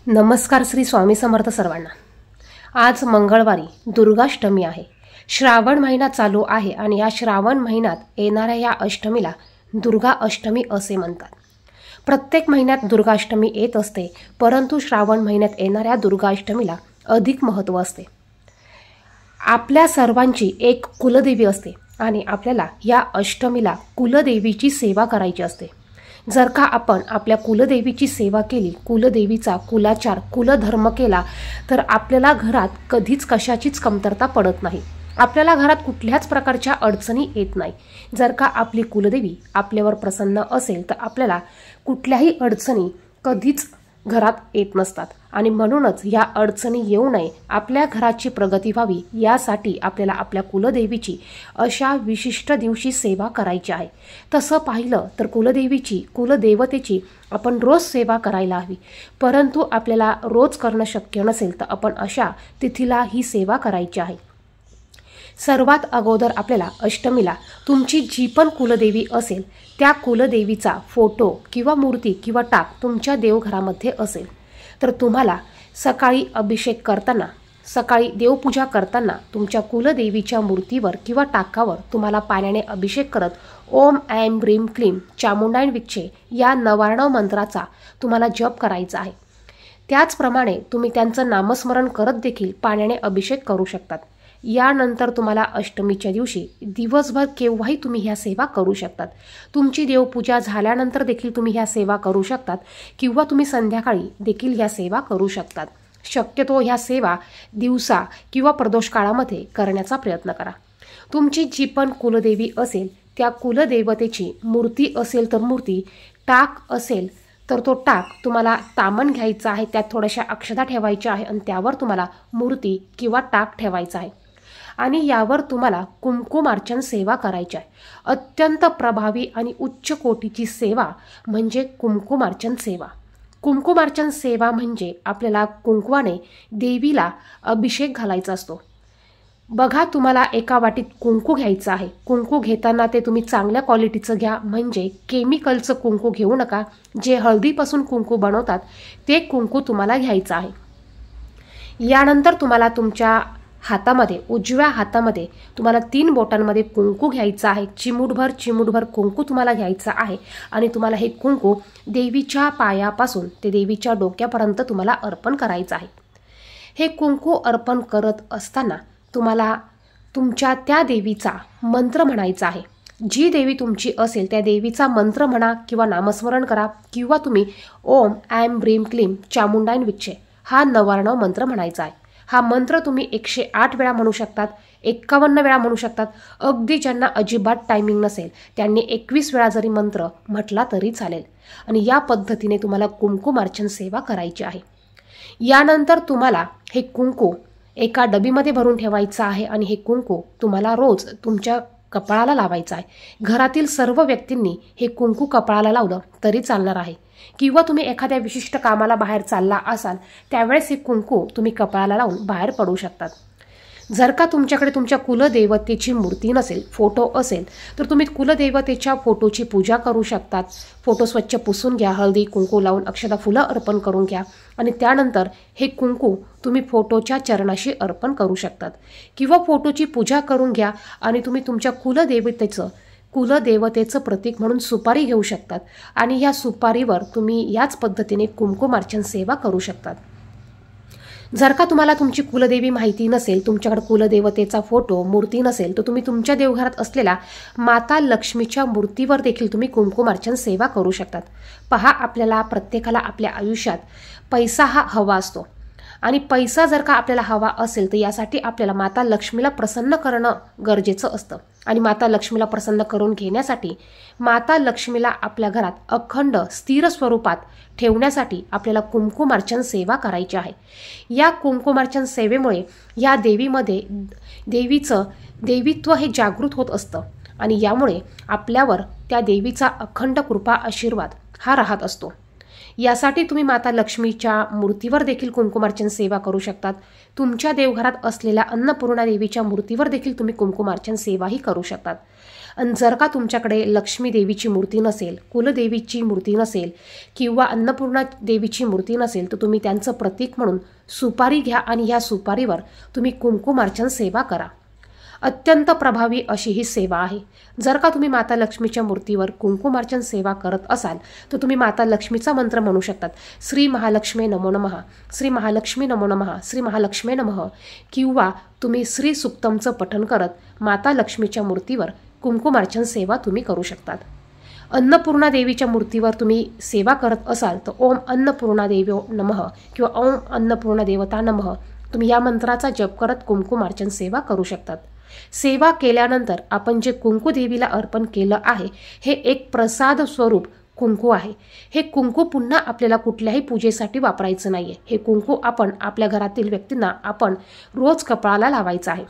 नमस्कार श्री स्वामी समर्थ सर्वांना। आज मंगळवारी दुर्गाष्टमी आहे। श्रावण महिना चालू आहे आणि या श्रावण महिन्यात येणाऱ्या या अष्टमीला दुर्गा अष्टमी असे म्हणतात। प्रत्येक महिन्यात दुर्गाष्टमी येत असते, परंतु श्रावण महिन्यात येणाऱ्या दुर्गाष्टमीला अधिक महत्त्व असते। आपल्या सर्वांची एक कुलदेवी असते आणि आपल्याला या अष्टमीला कुलदेवीची सेवा करायची असते। जर का आपण आपल्या कुलदेवीची सेवा केली, कुलदेवीचा कुलाचार कुलधर्म केला, तर आपल्याला घरात कधीच कशाचीच कमतरता पडत नाही। आपल्याला घरात कुठल्याच प्रकारच्या अडचणी येत नाही। जर का आपली कुलदेवी आपल्यावर प्रसन्न असेल तर आपल्याला कुठल्याही अडचणी कधीच घरात येत नसतात आणि म्हणूनच या अडचणी येऊ नये, आपल्या घराची प्रगती व्हावी यासाठी आपल्याला आपल्या कुलदेवीची अशा विशिष्ट दिवशी सेवा करायची आहे। तसं पाहिलं तर कुलदेवीची कुलदेवतेची आपण रोज सेवा करायला हवी, परंतु आपल्याला रोज करणं शक्य नसेल तर आपण अशा तिथीला ही सेवा करायची आहे। सर्वात अगोदर आपल्याला अष्टमीला तुमची जी पण कुलदेवी असेल त्या कुलदेवीचा फोटो किंवा मूर्ती किंवा टाक तुमच्या देवघरामध्ये असेल तर तुम्हाला सकाळी अभिषेक करताना, सकाळी देवपूजा करताना तुमच्या कुलदेवीच्या मूर्तीवर किंवा टाकावर तुम्हाला पाण्याने अभिषेक करत ओम ऐं ह्रीं क्लीं चामुंडाय विच्चे या 99 मंत्राचा तुम्हाला जप करायचा आहे। त्याचप्रमाणे तुम्ही त्यांचं नामस्मरण करत देखील पाण्याने अभिषेक करू शकतात। यानंतर तुम्हाला अष्टमीच्या दिवशी दिवसभर केव्हाही तुम्ही ह्या सेवा करू शकतात। तुमची देवपूजा झाल्यानंतर देखील तुम्ही ह्या सेवा करू शकतात किंवा तुम्ही संध्याकाळी देखील ह्या सेवा करू शकतात। शक्यतो ह्या सेवा दिवसा किंवा प्रदोष काळामध्ये करण्याचा प्रयत्न करा। तुमची जी पण कुलदेवी असेल त्या कुलदेवतेची मूर्ती असेल तर मूर्ती, टाक असेल तर तो टाक तुम्हाला तामण घ्यायचा आहे, त्यात थोड्याशा अक्षता ठेवायच्या आहे आणि त्यावर तुम्हाला मूर्ती किंवा टाक ठेवायचा आहे आणि यावर तुम्हाला कुंकुमार्चन सेवा करायची आहे। अत्यंत प्रभावी आणि उच्च कोटीची सेवा म्हणजे कुंकुमार्चन सेवा। कुंकुमार्चन सेवा म्हणजे आपल्याला कुंकवाने देवीला अभिषेक घालायचा असतो। बघा, तुम्हाला एका वाटीत कुंकू घ्यायचं आहे। कुंकू घेताना ते तुम्ही चांगल्या क्वालिटीचं घ्या, म्हणजे केमिकलचं कुंकू घेऊ नका। जे हळदीपासून कुंकू बनवतात ते कुंकू तुम्हाला घ्यायचं आहे। यानंतर तुम्हाला तुमच्या हातामध्ये, उजव्या हातामध्ये तुम्हाला 3 बोटांमध्ये कुंकू घ्यायचं आहे। चिमूटभर कुंकू तुम्हाला घ्यायचं आहे आणि तुम्हाला हे कुंकू देवीच्या पायापासून ते देवीच्या डोक्यापर्यंत तुम्हाला अर्पण करायचं आहे। हे कुंकू अर्पण करत असताना तुम्हाला तुमच्या त्या देवीचा मंत्र म्हणायचा आहे। जी देवी तुमची असेल त्या देवीचा मंत्र म्हणा किंवा नामस्मरण करा किंवा तुम्ही ओम ऐं ह्रीं क्लीं चामुंडाय विच्चे हा 99 मंत्र म्हणायचा आहे। हा मंत्र तुम्ही 108 वेळा म्हणू शकतात, 51 वेळा म्हणू शकतात। अगदी ज्यांना अजिबात टायमिंग नसेल त्यांनी 21 वेळा जरी मंत्र म्हटला तरी चालेल आणि या पद्धतीने तुम्हाला कुंकुमार्चन सेवा करायची आहे। यानंतर तुम्हाला हे कुंकू एका डबीमध्ये भरून ठेवायचं आहे आणि हे कुंकू तुम्हाला रोज तुमच्या कपाळाला लावायचं आहे। घरातील सर्व व्यक्तींनी हे कुंकू कपाळाला लावलं तरी चालणार आहे किंवा तुम्ही एखाद्या विशिष्ट कामाला बाहेर चालला असाल त्यावेळेस हे कुंकू तुम्ही कपाळाला लावून बाहेर पडू शकतात। जर का तुमच्याकडे तुमच्या कुलदेवतेची मूर्ती नसेल, फोटो असेल तर तुम्ही कुलदेवतेच्या फोटोची पूजा करू शकतात। फोटो स्वच्छ पुसून घ्या, हळदी कुंकू लावून अक्षता फुलं अर्पण करून घ्या आणि त्यानंतर हे कुंकू तुम्ही फोटोच्या चरणाशी अर्पण करू शकतात किंवा फोटोची पूजा करून घ्या आणि तुम्ही तुमच्या कुलदेवतेचं प्रतीक म्हणून सुपारी घेऊ शकतात आणि या सुपारीवर तुम्ही याच पद्धतीने कुंकुमार्चन सेवा करू शकतात। जर का तुम्हाला तुमची कुलदेवी माहिती नसेल, तुमच्याकडे कुलदेवतेचा फोटो मूर्ती नसेल तर तुम्ही तुमच्या देवघरात असलेल्या माता लक्ष्मीच्या मूर्तीवर देखील तुम्ही कुंकुमार्चन सेवा करू शकतात। पहा, आपल्याला प्रत्येकाला आपल्या आयुष्यात पैसा हा हवा असतो आणि पैसा जर का आपल्याला हवा असेल तर यासाठी आपल्याला माता लक्ष्मीला प्रसन्न करणं गरजेचं असतं आणि माता लक्ष्मीला प्रसन्न करून घेण्यासाठी माता लक्ष्मीला आपल्या घरात अखंड स्थिर स्वरूपात ठेवण्यासाठी आपल्याला कुंकुमार्चन सेवा करायची आहे। या कुंकुमार्चन सेवेमुळे या देवीमध्ये देवीचं देवीत्व हे जागृत होत असतं आणि यामुळे आपल्यावर त्या देवीचा अखंड कृपा आशीर्वाद हा राहत असतो। यासाठी तुम्ही माता लक्ष्मीच्या मूर्तीवर देखील कुंकुमार्चन सेवा करू शकतात। तुमच्या देवघरात असलेल्या अन्नपूर्णा देवीच्या मूर्तीवर देखील तुम्ही कुंकुमार्चन सेवाही करू शकतात आणि जर का तुमच्याकडे लक्ष्मी देवीची मूर्ती नसेल, कुलदेवीची मूर्ती नसेल किंवा अन्नपूर्णा देवीची मूर्ती नसेल तर तुम्ही त्यांचं प्रतीक म्हणून सुपारी घ्या आणि या सुपारीवर तुम्ही कुंकुमार्चन सेवा करा। अत्यंत प्रभावी अशी ही सेवा आहे। जर का तुम्ही माता लक्ष्मीच्या मूर्तीवर कुंकुमार्चन सेवा करत असाल तर तुम्ही माता लक्ष्मीचा मंत्र म्हणू शकतात। श्री महालक्ष्मी नमो नमः, श्री महालक्ष्मी नमो नमः, श्री महालक्ष्मी नमः, किंवा तुम्ही श्री सुक्तमचं पठण करत माता लक्ष्मीच्या मूर्तीवर कुंकुमार्चन सेवा तुम्ही करू शकतात। अन्नपूर्णा देवीच्या मूर्तीवर तुम्ही सेवा करत असाल तर ओम अन्नपूर्णा देवो नमः किंवा ओम अन्नपूर्णा देवता नमः तुम्ही या मंत्राचा जप करत कुंकुमार्चन सेवा करू शकतात। सेवा केल्यानंतर आपण जे कुंकू देवीला अर्पण केलं आहे हे एक प्रसाद स्वरूप कुंकू आहे। हे कुंकू पुन्हा आपल्याला कुठल्याही पूजेसाठी वापरायचं नाहीये। हे कुंकू आपण आपल्या घरातील व्यक्तींना आपण रोज कपाळाला लावायचं आहे।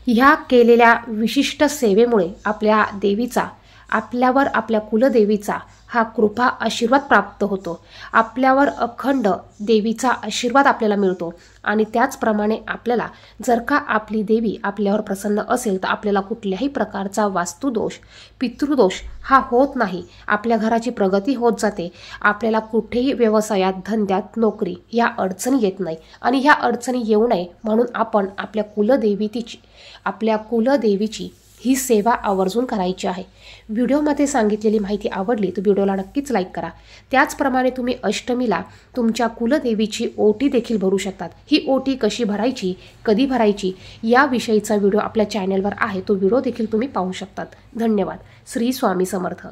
ह्या केलेल्या विशिष्ट सेवेमुळे आपल्या देवीचा आपल्यावर, आपल्या कुलदेवीचा हा कृपा आशीर्वाद प्राप्त होतो। आपल्यावर अखंड देवीचा आशीर्वाद आपल्याला मिळतो आणि त्याचप्रमाणे आपल्याला जर का आपली देवी आपल्यावर प्रसन्न असेल तर आपल्याला कुठल्याही प्रकारचा वास्तुदोष, पितृदोष हा होत नाही। आपल्या घराची प्रगती होत जाते। आपल्याला कुठेही व्यवसायात, धंद्यात, नोकरी या अडचणी येत नाही आणि ह्या अडचणी येऊ नये म्हणून आपण आपल्या कुलदेवीची ही सेवा आवर्जून करायची आहे। व्हिडिओमध्ये सांगितलेली माहिती आवडली तर व्हिडिओला नक्कीच लाईक करा। त्याचप्रमाणे तुम्ही अष्टमीला तुमच्या कुलदेवीची ओटी देखील भरू शकतात। ही ओटी कशी भरायची, कधी भरायची याविषयीचा व्हिडिओ आपल्या चॅनलवर आहे, तो व्हिडिओ देखील तुम्ही पाहू शकतात। धन्यवाद। श्री स्वामी समर्थ।